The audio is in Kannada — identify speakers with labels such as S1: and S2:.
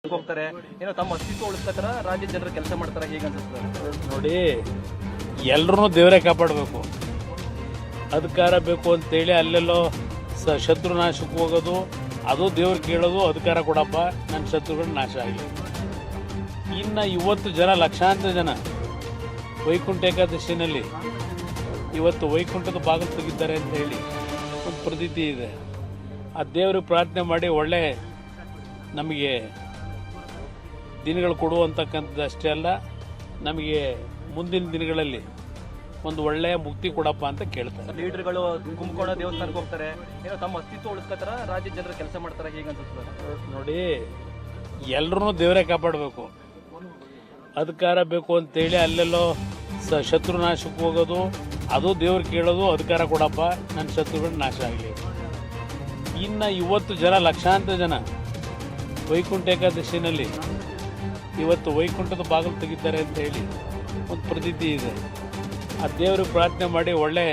S1: ಹೋಗ್ತಾರೆ ಏನೋ ತಮ್ಮ ಅಸ್ತಿತ್ವ ಉಳಿಸ್ತಾರ ರಾಜ್ಯ ಜನರು ಕೆಲಸ ಮಾಡ್ತಾರೆ ಹೇಗೆ ಅನ್ಸುತ್ತೆ
S2: ನೋಡಿ, ಎಲ್ಲರೂ ದೇವರೇ ಕಾಪಾಡಬೇಕು. ಅಧಿಕಾರ ಬೇಕು ಅಂತೇಳಿ ಅಲ್ಲೆಲ್ಲೋ ಶತ್ರು ನಾಶಕ್ಕೆ ಹೋಗೋದು, ಅದು ದೇವ್ರು ಕೇಳೋದು, ಅಧಿಕಾರ ಕೊಡಪ್ಪ ನನ್ನ ಶತ್ರುಗಳು ನಾಶ ಆಗಲಿ. ಇನ್ನು ಇವತ್ತು ಜನ ಲಕ್ಷಾಂತರ ಜನ ವೈಕುಂಠ ಏಕಾದಶಿನಲ್ಲಿ ಇವತ್ತು ವೈಕುಂಠದ ಬಾಗಿಲು ತೆಗಿತಾರೆ ಅಂತ ಹೇಳಿ ಒಂದು ಪ್ರತೀತಿ ಇದೆ. ಆ ದೇವ್ರಿಗೆ ಪ್ರಾರ್ಥನೆ ಮಾಡಿ ಒಳ್ಳೆ ನಮಗೆ ದಿನಗಳು ಕೊಡುವಂತಕ್ಕಂಥದ್ದು ಅಷ್ಟೇ ಅಲ್ಲ, ನಮಗೆ ಮುಂದಿನ ದಿನಗಳಲ್ಲಿ ಒಂದು ಒಳ್ಳೆಯ ಮುಕ್ತಿ ಕೊಡಪ್ಪ ಅಂತ ಕೇಳ್ತಾರೆ.
S1: ಲೀಡರ್ಗಳು ಕುಂಭಕೋಣ ದೇವಸ್ಥಾನಕ್ಕೆ ಹೋಗ್ತಾರೆ ಏನೋ ತಮ್ಮ ಅಸ್ತಿತ್ವ ಉಳಿಸ್ತಾರ ರಾಜ್ಯ ಜನರು ಕೆಲಸ ಮಾಡ್ತಾರೆ ಹೇಗೆ ಅನ್ಸುತ್ತೆ
S2: ನೋಡಿ, ಎಲ್ಲರೂ ದೇವರೇ ಕಾಪಾಡಬೇಕು. ಅಧಿಕಾರ ಬೇಕು ಅಂತೇಳಿ ಅಲ್ಲೆಲ್ಲೋ ಶತ್ರು ನಾಶಕ್ಕೆ ಹೋಗೋದು, ಅದು ದೇವ್ರು ಕೇಳೋದು, ಅಧಿಕಾರ ಕೊಡಪ್ಪ ನನ್ನ ಶತ್ರುಗಳು ನಾಶ ಆಗಲಿ. ಇನ್ನು ಇವತ್ತು ಜನ ಲಕ್ಷಾಂತರ ಜನ ವೈಕುಂಠ ಏಕಾದಶಿನಲ್ಲಿ ಇವತ್ತು ವೈಕುಂಠದ ಬಾಗಿಲು ತೆಗಿತಾರೆ ಅಂತ ಹೇಳಿ ಒಂದು ಪ್ರತೀತಿ ಇದೆ. ಆ ದೇವ್ರಿಗೆ ಪ್ರಾರ್ಥನೆ ಮಾಡಿ ಒಳ್ಳೆ